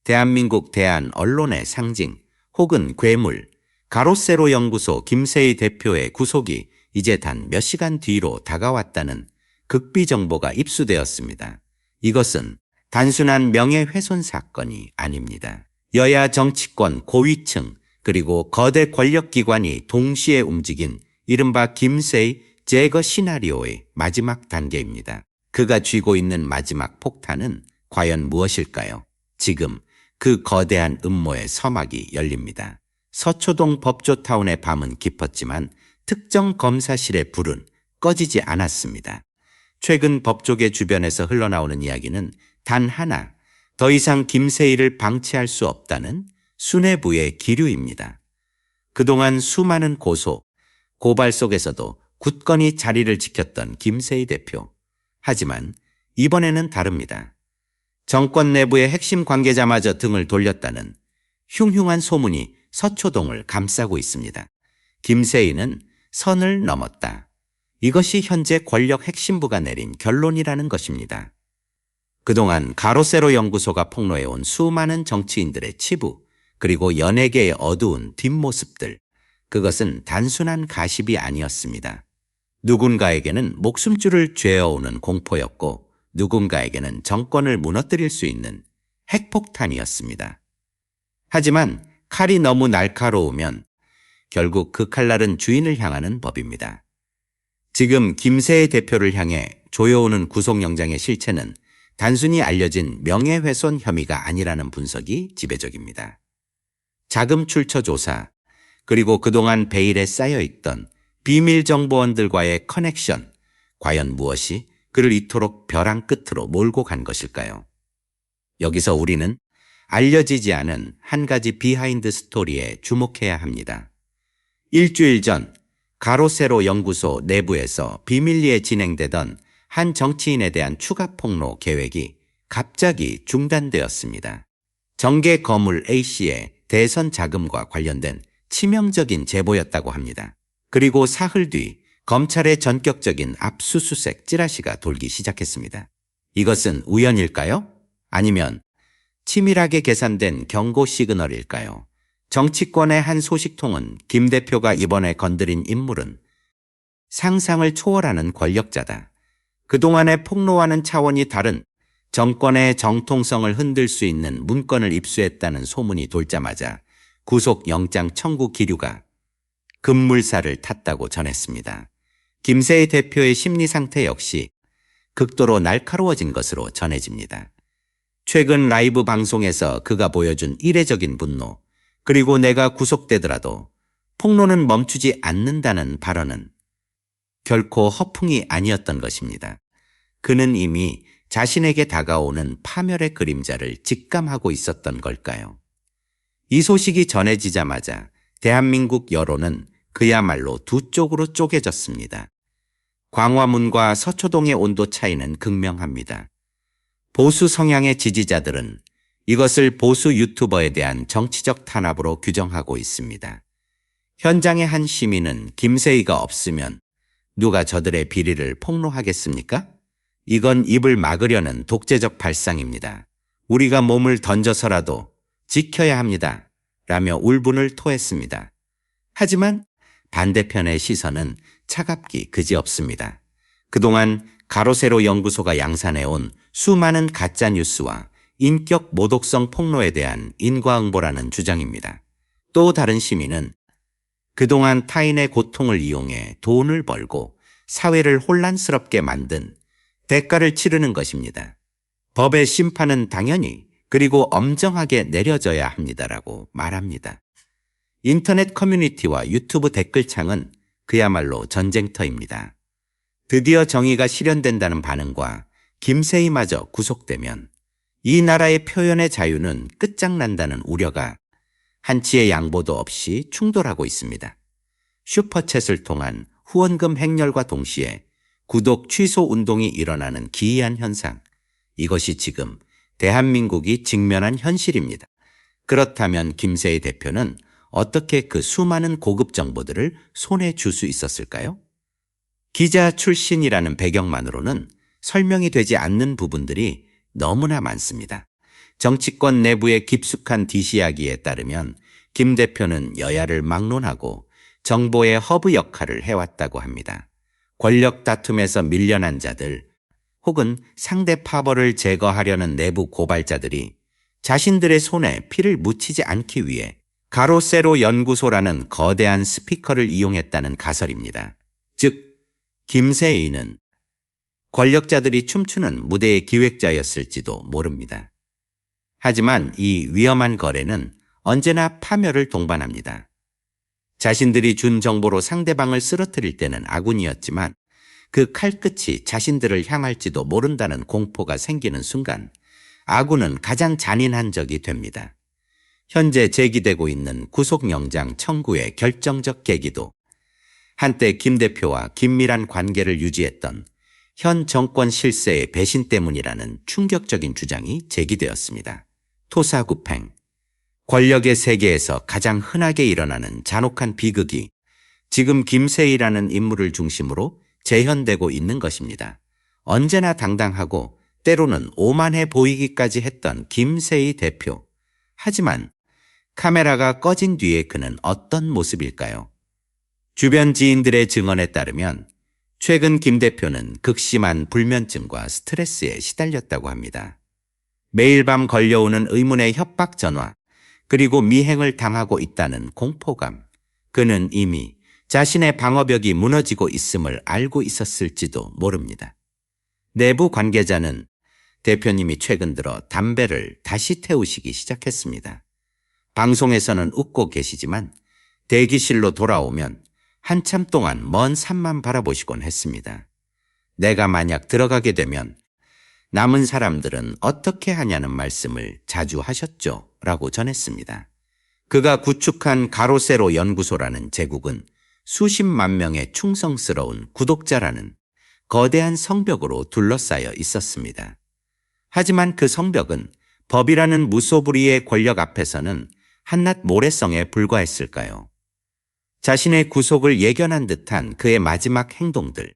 대한민국 대한 언론의 상징 혹은 괴물, 가로세로 연구소 김세희 대표의 구속이 이제 단 몇 시간 뒤로 다가왔다는 극비 정보가 입수되었습니다. 이것은 단순한 명예훼손 사건이 아닙니다. 여야 정치권 고위층 그리고 거대 권력기관이 동시에 움직인 이른바 김세희 제거 시나리오의 마지막 단계입니다. 그가 쥐고 있는 마지막 폭탄은 과연 무엇일까요? 지금 그 거대한 음모의 서막이 열립니다. 서초동 법조타운의 밤은 깊었지만 특정 검사실의 불은 꺼지지 않았습니다. 최근 법조계 주변에서 흘러나오는 이야기는 단 하나, 더 이상 김세희를 방치할 수 없다는 수뇌부의 기류입니다. 그동안 수많은 고발 속에서도 굳건히 자리를 지켰던 김세희 대표. 하지만 이번에는 다릅니다. 정권 내부의 핵심 관계자마저 등을 돌렸다는 흉흉한 소문이 서초동을 감싸고 있습니다. 김세희는 선을 넘었다. 이것이 현재 권력 핵심부가 내린 결론이라는 것입니다. 그동안 가로세로 연구소가 폭로해온 수많은 정치인들의 치부, 그리고 연예계의 어두운 뒷모습들, 그것은 단순한 가십이 아니었습니다. 누군가에게는 목숨줄을 죄어오는 공포였고 누군가에게는 정권을 무너뜨릴 수 있는 핵폭탄이었습니다. 하지만 칼이 너무 날카로우면 결국 그 칼날은 주인을 향하는 법입니다. 지금 김세희 대표를 향해 조여오는 구속영장의 실체는 단순히 알려진 명예훼손 혐의가 아니라는 분석이 지배적입니다. 자금 출처 조사, 그리고 그동안 베일에 쌓여있던 비밀정보원들과의 커넥션, 과연 무엇이 그를 이토록 벼랑 끝으로 몰고 간 것일까요? 여기서 우리는 알려지지 않은 한 가지 비하인드 스토리에 주목해야 합니다. 일주일 전 가로세로 연구소 내부에서 비밀리에 진행되던 한 정치인에 대한 추가 폭로 계획이 갑자기 중단되었습니다. 정계 거물 A씨의 대선 자금과 관련된 치명적인 제보였다고 합니다. 그리고 사흘 뒤 검찰의 전격적인 압수수색 찌라시가 돌기 시작했습니다. 이것은 우연일까요? 아니면 치밀하게 계산된 경고 시그널일까요? 정치권의 한 소식통은 김 대표가 이번에 건드린 인물은 상상을 초월하는 권력자다. 그동안의 폭로와는 차원이 다른 정권의 정통성을 흔들 수 있는 문건을 입수했다는 소문이 돌자마자 구속영장 청구 기류가 급물살을 탔다고 전했습니다. 김세희 대표의 심리 상태 역시 극도로 날카로워진 것으로 전해집니다. 최근 라이브 방송에서 그가 보여준 이례적인 분노, 그리고 내가 구속되더라도 폭로는 멈추지 않는다는 발언은 결코 허풍이 아니었던 것입니다. 그는 이미 자신에게 다가오는 파멸의 그림자를 직감하고 있었던 걸까요? 이 소식이 전해지자마자 대한민국 여론은 그야말로 두 쪽으로 쪼개졌습니다. 광화문과 서초동의 온도 차이는 극명합니다. 보수 성향의 지지자들은 이것을 보수 유튜버에 대한 정치적 탄압으로 규정하고 있습니다. 현장의 한 시민은 김세희가 없으면 누가 저들의 비리를 폭로하겠습니까? 이건 입을 막으려는 독재적 발상입니다. 우리가 몸을 던져서라도 지켜야 합니다. 라며 울분을 토했습니다. 하지만 반대편의 시선은 차갑기 그지없습니다. 그동안 가로세로 연구소가 양산해온 수많은 가짜뉴스와 인격 모독성 폭로에 대한 인과응보라는 주장입니다. 또 다른 시민은 그동안 타인의 고통을 이용해 돈을 벌고 사회를 혼란스럽게 만든 대가를 치르는 것입니다. 법의 심판은 당연히 그리고 엄정하게 내려져야 합니다라고 말합니다. 인터넷 커뮤니티와 유튜브 댓글창은 그야말로 전쟁터입니다. 드디어 정의가 실현된다는 반응과 김세희마저 구속되면 이 나라의 표현의 자유는 끝장난다는 우려가 한치의 양보도 없이 충돌하고 있습니다. 슈퍼챗을 통한 후원금 행렬과 동시에 구독 취소 운동이 일어나는 기이한 현상, 이것이 지금 대한민국이 직면한 현실입니다. 그렇다면 김세희 대표는 어떻게 그 수많은 고급 정보들을 손에 줄 수 있었을까요? 기자 출신이라는 배경만으로는 설명이 되지 않는 부분들이 너무나 많습니다. 정치권 내부의 깊숙한 디시야기에 따르면 김 대표는 여야를 막론하고 정보의 허브 역할을 해왔다고 합니다. 권력 다툼에서 밀려난 자들 혹은 상대 파벌을 제거하려는 내부 고발자들이 자신들의 손에 피를 묻히지 않기 위해 가로세로 연구소라는 거대한 스피커를 이용했다는 가설입니다. 즉, 김세희는 권력자들이 춤추는 무대의 기획자였을지도 모릅니다. 하지만 이 위험한 거래는 언제나 파멸을 동반합니다. 자신들이 준 정보로 상대방을 쓰러뜨릴 때는 아군이었지만 그 칼끝이 자신들을 향할지도 모른다는 공포가 생기는 순간 아군은 가장 잔인한 적이 됩니다. 현재 제기되고 있는 구속영장 청구의 결정적 계기도 한때 김 대표와 긴밀한 관계를 유지했던 현 정권 실세의 배신 때문이라는 충격적인 주장이 제기되었습니다. 토사구팽, 권력의 세계에서 가장 흔하게 일어나는 잔혹한 비극이 지금 김세희라는 인물을 중심으로 재현되고 있는 것입니다. 언제나 당당하고 때로는 오만해 보이기까지 했던 김세희 대표. 하지만 카메라가 꺼진 뒤에 그는 어떤 모습일까요? 주변 지인들의 증언에 따르면 최근 김 대표는 극심한 불면증과 스트레스에 시달렸다고 합니다. 매일 밤 걸려오는 의문의 협박 전화, 그리고 미행을 당하고 있다는 공포감. 그는 이미 자신의 방어벽이 무너지고 있음을 알고 있었을지도 모릅니다. 내부 관계자는 대표님이 최근 들어 담배를 다시 태우시기 시작했습니다. 방송에서는 웃고 계시지만 대기실로 돌아오면 한참 동안 먼 산만 바라보시곤 했습니다. 내가 만약 들어가게 되면 남은 사람들은 어떻게 하냐는 말씀을 자주 하셨죠? 라고 전했습니다. 그가 구축한 가로세로 연구소라는 제국은 수십만 명의 충성스러운 구독자라는 거대한 성벽으로 둘러싸여 있었습니다. 하지만 그 성벽은 법이라는 무소불위의 권력 앞에서는 한낱 모래성에 불과했을까요? 자신의 구속을 예견한 듯한 그의 마지막 행동들,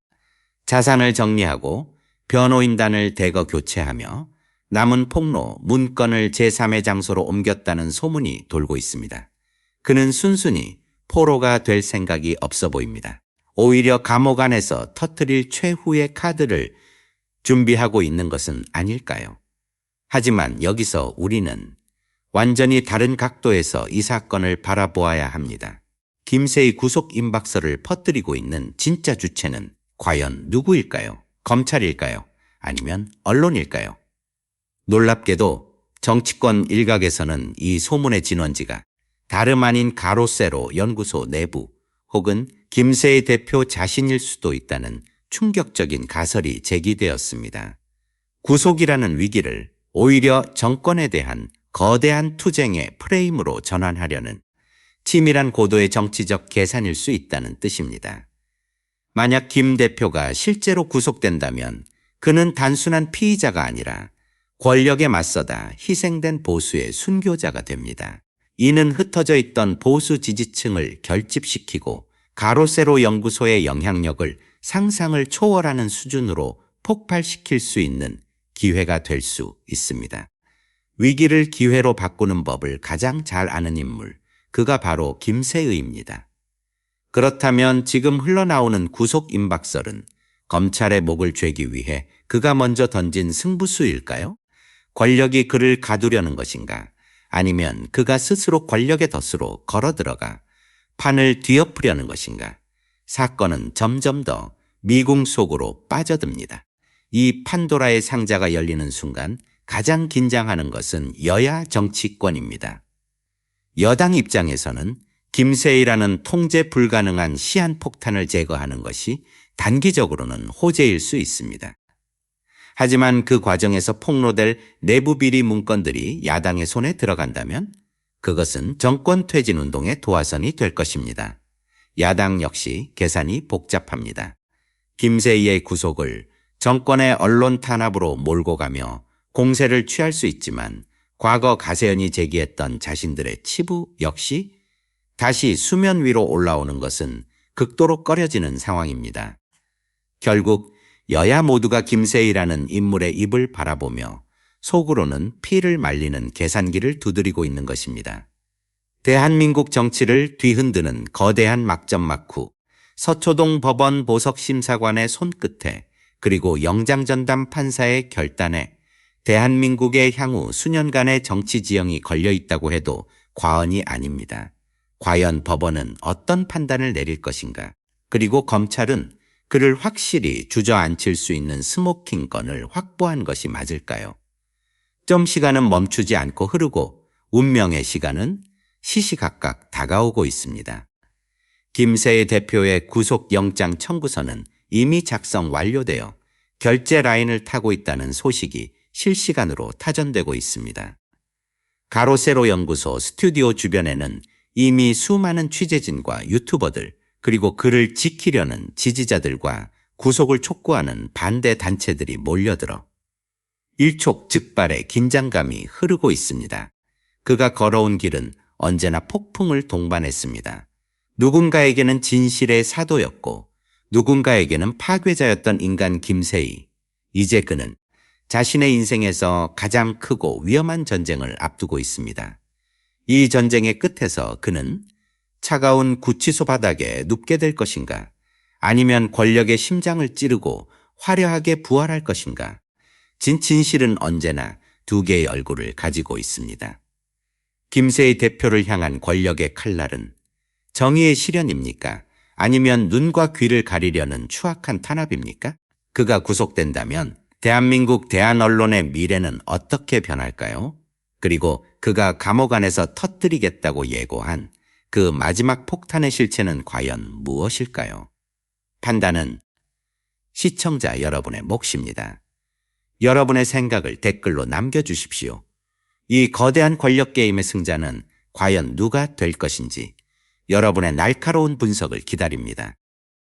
자산을 정리하고 변호인단을 대거 교체하며 남은 폭로, 문건을 제3의 장소로 옮겼다는 소문이 돌고 있습니다. 그는 순순히 포로가 될 생각이 없어 보입니다. 오히려 감옥 안에서 터뜨릴 최후의 카드를 준비하고 있는 것은 아닐까요? 하지만 여기서 우리는 완전히 다른 각도에서 이 사건을 바라보아야 합니다. 김세희 구속 임박설을 퍼뜨리고 있는 진짜 주체는 과연 누구일까요? 검찰일까요? 아니면 언론일까요? 놀랍게도 정치권 일각에서는 이 소문의 진원지가 다름 아닌 가로세로 연구소 내부 혹은 김세희 대표 자신일 수도 있다는 충격적인 가설이 제기되었습니다. 구속이라는 위기를 오히려 정권에 대한 거대한 투쟁의 프레임으로 전환하려는 치밀한 고도의 정치적 계산일 수 있다는 뜻입니다. 만약 김 대표가 실제로 구속된다면 그는 단순한 피의자가 아니라 권력에 맞서다 희생된 보수의 순교자가 됩니다. 이는 흩어져 있던 보수 지지층을 결집시키고 가로세로 연구소의 영향력을 상상을 초월하는 수준으로 폭발시킬 수 있는 기회가 될 수 있습니다. 위기를 기회로 바꾸는 법을 가장 잘 아는 인물, 그가 바로 김세의입니다. 그렇다면 지금 흘러나오는 구속 임박설은 검찰의 목을 죄기 위해 그가 먼저 던진 승부수일까요? 권력이 그를 가두려는 것인가? 아니면 그가 스스로 권력의 덫으로 걸어들어가 판을 뒤엎으려는 것인가? 사건은 점점 더 미궁 속으로 빠져듭니다. 이 판도라의 상자가 열리는 순간 가장 긴장하는 것은 여야 정치권입니다. 여당 입장에서는 김세희라는 통제 불가능한 시한폭탄을 제거하는 것이 단기적으로는 호재일 수 있습니다. 하지만 그 과정에서 폭로될 내부 비리 문건들이 야당의 손에 들어간다면 그것은 정권 퇴진 운동의 도화선이 될 것입니다. 야당 역시 계산이 복잡합니다. 김세희의 구속을 정권의 언론 탄압으로 몰고 가며 공세를 취할 수 있지만 과거 가세연이 제기했던 자신들의 치부 역시 다시 수면 위로 올라오는 것은 극도로 꺼려지는 상황입니다. 결국 여야 모두가 김세희라는 인물의 입을 바라보며 속으로는 피를 말리는 계산기를 두드리고 있는 것입니다. 대한민국 정치를 뒤흔드는 거대한 막전막 후 서초동 법원 보석심사관의 손끝에 그리고 영장전담 판사의 결단에 대한민국의 향후 수년간의 정치 지형이 걸려 있다고 해도 과언이 아닙니다. 과연 법원은 어떤 판단을 내릴 것인가? 그리고 검찰은 그를 확실히 주저앉힐 수 있는 스모킹건을 확보한 것이 맞을까요? 점 시간은 멈추지 않고 흐르고 운명의 시간은 시시각각 다가오고 있습니다. 김세희 대표의 구속영장 청구서는 이미 작성 완료되어 결제 라인을 타고 있다는 소식이 실시간으로 타전되고 있습니다. 가로세로 연구소 스튜디오 주변에는 이미 수많은 취재진과 유튜버들 그리고 그를 지키려는 지지자들과 구속을 촉구하는 반대 단체들이 몰려들어 일촉즉발의 긴장감이 흐르고 있습니다. 그가 걸어온 길은 언제나 폭풍을 동반했습니다. 누군가에게는 진실의 사도였고 누군가에게는 파괴자였던 인간 김세희. 이제 그는 자신의 인생에서 가장 크고 위험한 전쟁을 앞두고 있습니다. 이 전쟁의 끝에서 그는 차가운 구치소 바닥에 눕게 될 것인가? 아니면 권력의 심장을 찌르고 화려하게 부활할 것인가? 진실은 언제나 두 개의 얼굴을 가지고 있습니다. 김세희 대표를 향한 권력의 칼날은 정의의 실현입니까? 아니면 눈과 귀를 가리려는 추악한 탄압입니까? 그가 구속된다면 대한민국 대한언론의 미래는 어떻게 변할까요? 그리고 그가 감옥 안에서 터뜨리겠다고 예고한 그 마지막 폭탄의 실체는 과연 무엇일까요? 판단은 시청자 여러분의 몫입니다. 여러분의 생각을 댓글로 남겨주십시오. 이 거대한 권력 게임의 승자는 과연 누가 될 것인지 여러분의 날카로운 분석을 기다립니다.